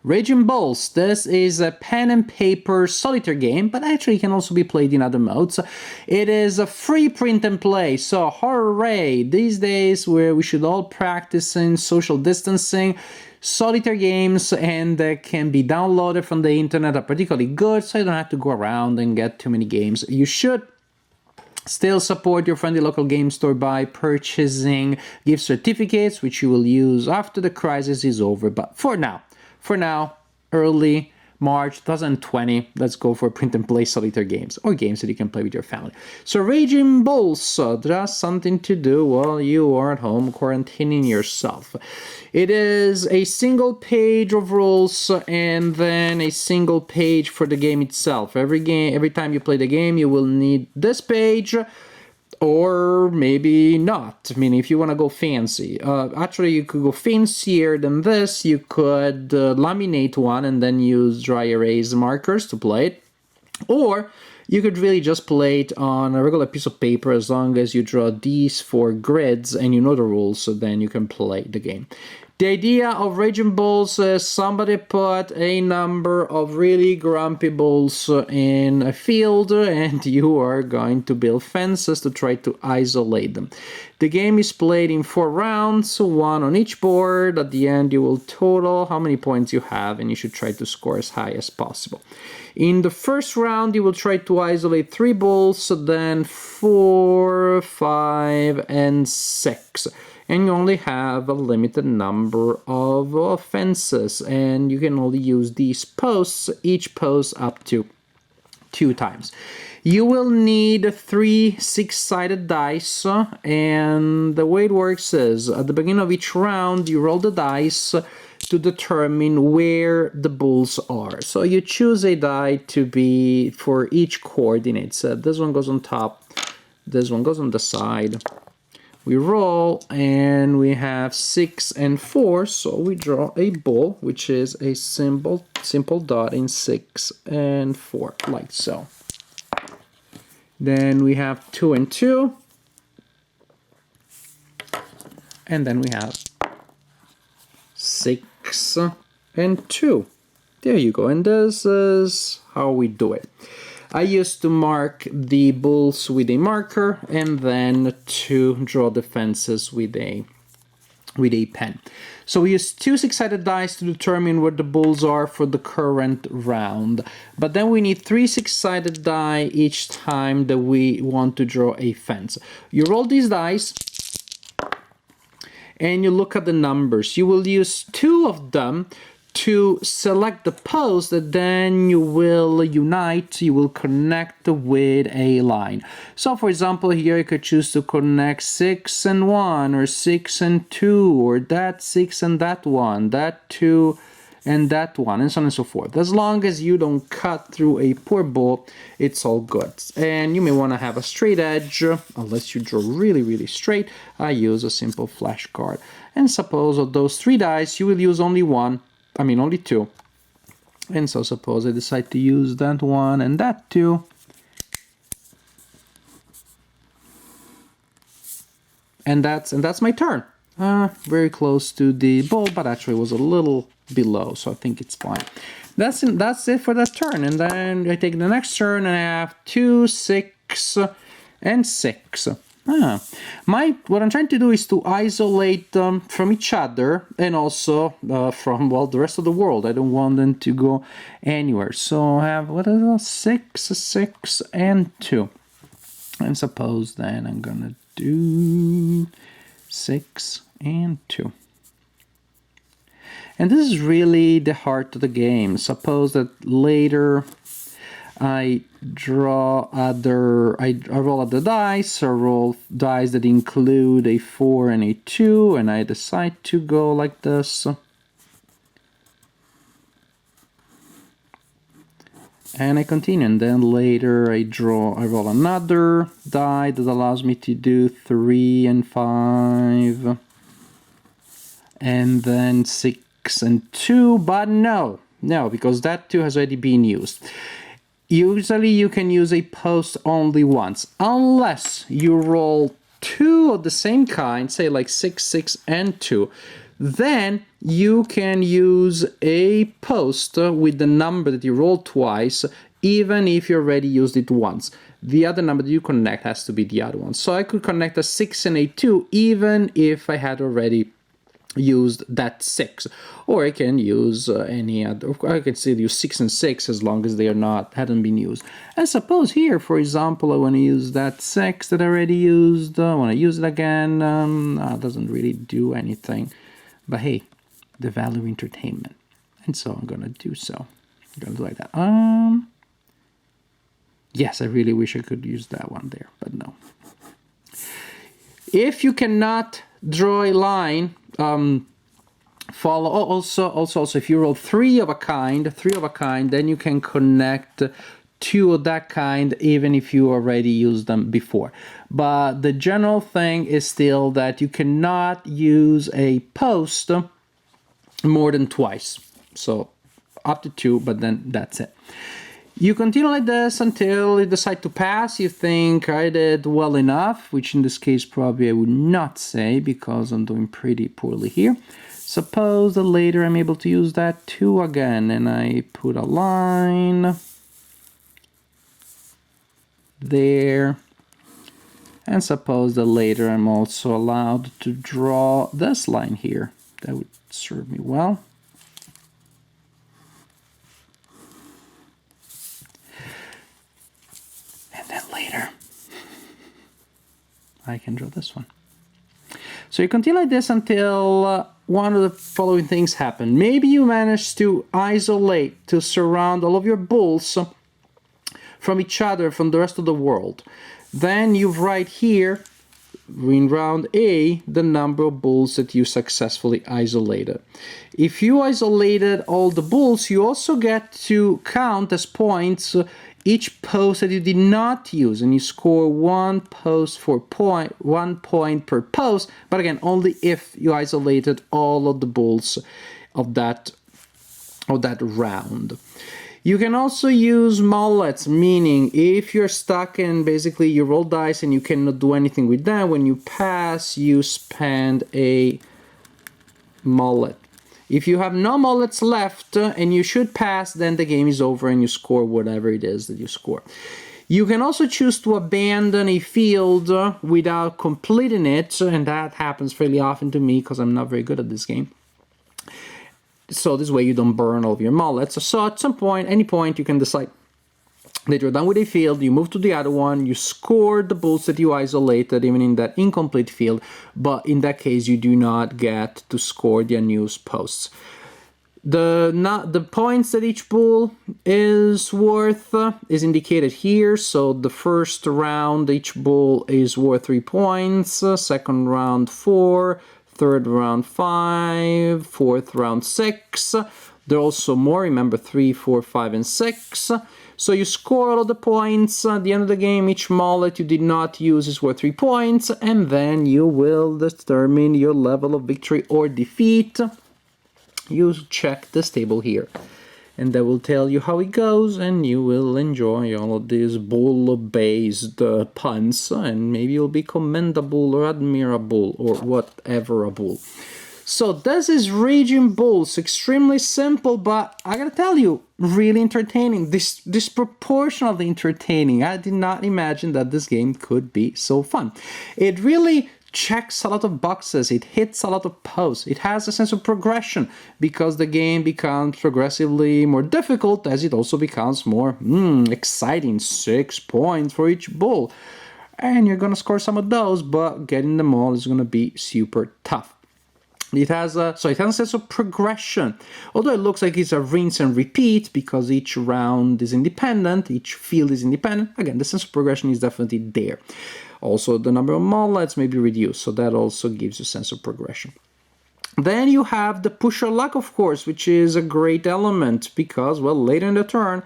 Raging Bulls. This is a pen and paper solitaire game, but actually can also be played in other modes. It is a free print and play, so hooray! These days where we should all practice in social distancing, solitaire games and can be downloaded from the internet are particularly good, so you don't have to go around and get too many games. You should still support your friendly local game store by purchasing gift certificates, which you will use after the crisis is over. But for now, early March 2020, let's go for print and play solitaire games or games that you can play with your family. So Raging Bulls, just something to do while you are at home quarantining yourself. It is a single page of rules and then a single page for the game itself. Every time you play the game, you will need this page, or maybe not. I mean, if you want to go fancy. Actually, you could go fancier than this. You could laminate one and then use dry erase markers to play it. Or you could really just play it on a regular piece of paper as long as you draw these 4 grids and you know the rules, so then you can play the game. The idea of Raging Bulls is somebody put a number of really grumpy bulls in a field and you are going to build fences to try to isolate them. The game is played in 4 rounds, 1 on each board. At the end you will total how many points you have and you should try to score as high as possible. In the first round you will try to isolate 3 bulls, then 4, 5 and 6. And you only have a limited number of fences, and you can only use these posts, each post up to 2 times. You will need 3 6-sided dice, and the way it works is at the beginning of each round you roll the dice to determine where the bulls are. So you choose a die to be for each coordinate. So this one goes on top, this one goes on the side. We roll and we have 6 and 4, so we draw a bull, which is a simple dot in 6 and 4, like so. Then we have 2 and 2, and then we have 6 and 2. There you go, and this is how we do it. I used to mark the bulls with a marker and then to draw the fences with a pen. So we use 2 6-sided dice to determine where the bulls are for the current round. But then we need 3 6-sided die each time that we want to draw a fence. You roll these dice and you look at the numbers. You will use 2 of them to select the post that then you will unite, you will connect with a line. So for example, here you could choose to connect 6 and 1, or 6 and 2, or that 6 and that 1, that 2 and that 1, and so on and so forth. As long as you don't cut through a poor bull, it's all good. And you may want to have a straight edge, unless you draw really, really straight. I use a simple flashcard. And suppose of those 3 dice, you will use only 2. And so suppose I decide to use that 1 and that 2. And that's my turn. Very close to the bull, but actually was a little below, so I think it's fine. That's it for that turn. And then I take the next turn and I have 2, 6, and 6. What I'm trying to do is to isolate them from each other and also from, well, the rest of the world. I don't want them to go anywhere. So I have, what is it, 6, 6, and 2. And suppose then I'm gonna do 6 and 2. And this is really the heart of the game. Suppose that later I roll other dice, or roll dice that include a 4 and a 2, and I decide to go like this. And I continue, and then later I roll another die that allows me to do 3 and 5, and then 6 and 2, but no, because that 2 has already been used. Usually you can use a post only once, unless you roll 2 of the same kind, say like 6, 6, and 2. Then you can use a post with the number that you rolled twice, even if you already used it once. The other number that you connect has to be the other one. So I could connect a 6 and a 2 even if I had already used that 6, or I can use any other. I can still use 6 and 6 as long as they are not hadn't been used. And suppose here, for example, I want to use that 6 that I already used. I want to use it again. It doesn't really do anything, but hey, the value of entertainment, and so I'm gonna do so. I'm gonna do like that. Yes, I really wish I could use that one there, but no. If you cannot draw a line, follow. Also, if you roll three of a kind, then you can connect two of that kind, even if you already used them before. But the general thing is still that you cannot use a post more than twice. So up to 2, but then that's it. You continue like this until you decide to pass. You think I did well enough, which in this case probably I would not say because I'm doing pretty poorly here. Suppose that later I'm able to use that 2 again, and I put a line there. And suppose that later I'm also allowed to draw this line here. That would serve me well. Later I can draw this one. So you continue like this until one of the following things happen. Maybe you manage to isolate, to surround all of your bulls from each other, from the rest of the world. Then you write here in round A the number of bulls that you successfully isolated. If you isolated all the bulls, you also get to count as points each post that you did not use, and you score 1 point per post, but again only if you isolated all of the bulls of that round. You can also use mullets, meaning if you're stuck and basically you roll dice and you cannot do anything with them, when you pass you spend a mullet. If you have no mullets left and you should pass, then the game is over and you score whatever it is that you score. You can also choose to abandon a field without completing it, and that happens fairly often to me because I'm not very good at this game. So this way you don't burn all of your mullets. So at some point, any point, you can decide that you're done with a field, you move to the other one, you score the bulls that you isolated, even in that incomplete field, but in that case you do not get to score the unused posts. The points that each bull is worth is indicated here. So the first round, each bull is worth 3 points, second round 4, third round 5, fourth round 6. There are also more, remember 3, 4, 5, and 6. So you score all of the points. At the end of the game, each mullet you did not use is worth 3 points, and then you will determine your level of victory or defeat. You check this table here, and that will tell you how it goes, and you will enjoy all of these bull-based puns, and maybe you'll be commendable or admirable or whatever a bull. So this is Raging Bulls. Extremely simple, but I gotta tell you, really entertaining. Disproportionately entertaining. I did not imagine that this game could be so fun. It really checks a lot of boxes. It hits a lot of posts. It has a sense of progression because the game becomes progressively more difficult as it also becomes more exciting. 6 points for each bull. And you're gonna score some of those, but getting them all is gonna be super tough. It has a sense of progression, although it looks like it's a rinse and repeat because each round is independent, each field is independent. Again, the sense of progression is definitely there. Also, the number of mullets may be reduced, so that also gives you a sense of progression. Then you have the push your luck, of course, which is a great element because, well, later in the turn,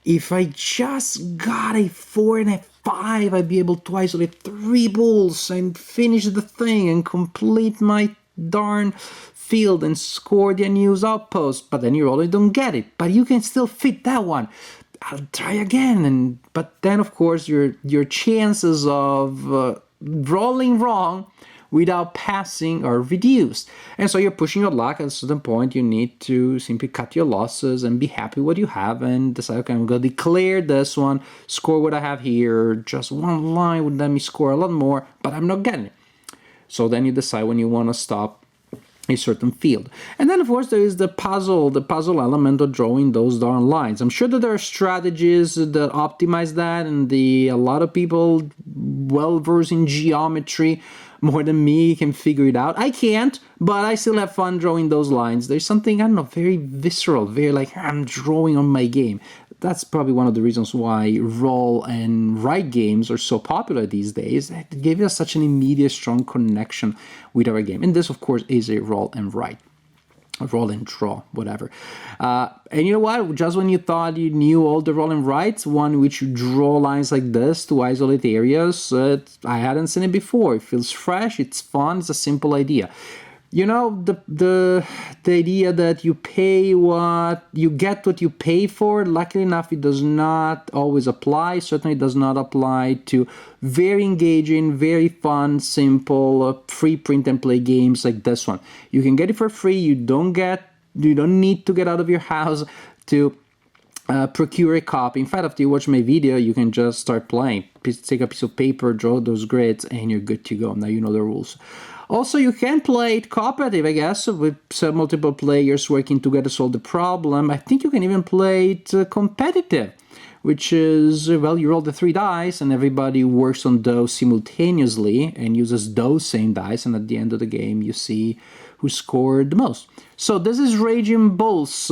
if I just got a 4 and a 5, I'd be able to isolate 3 bulls and finish the thing and complete my darn field and score the unused outpost, but then you already don't get it, but you can still fit that one. I'll try again, but then of course your chances of rolling wrong without passing or reduced. And so you're pushing your luck. At a certain point, you need to simply cut your losses and be happy with what you have and decide, okay, I'm going to declare this one, score what I have here. Just one line would let me score a lot more, but I'm not getting it. So then you decide when you want to stop a certain field. And then, of course, there is the puzzle element of drawing those darn lines. I'm sure that there are strategies that optimize that, and a lot of people well-versed in geometry more than me can figure it out. I can't, but I still have fun drawing those lines. There's something, I don't know, very visceral, very like, I'm drawing on my game. That's probably one of the reasons why roll and write games are so popular these days. It gave us such an immediate, strong connection with our game. And this, of course, is a roll and write. Roll and draw, whatever. And you know what? Just when you thought you knew all the roll and writes, one in which you draw lines like this to isolate areas, I hadn't seen it before. It feels fresh, it's fun, it's a simple idea. You know, the idea that you get what you pay for, luckily enough, it does not always apply. Certainly does not apply to very engaging, very fun, simple, free print and play games like this one. You can get it for free. You don't need to get out of your house to procure a copy. In fact, after you watch my video, you can just start playing. Take a piece of paper, draw those grids, and you're good to go. Now you know the rules. Also, you can play it cooperative, I guess, with multiple players working together to solve the problem. I think you can even play it competitive, which is, well, you roll the 3 dice and everybody works on those simultaneously and uses those same dice, and at the end of the game, you see who scored the most. So this is Raging Bulls.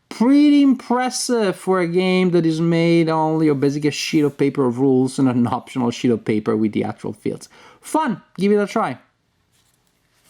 Pretty impressive for a game that is made only of basically a sheet of paper of rules and an optional sheet of paper with the actual fields. Fun! Give it a try.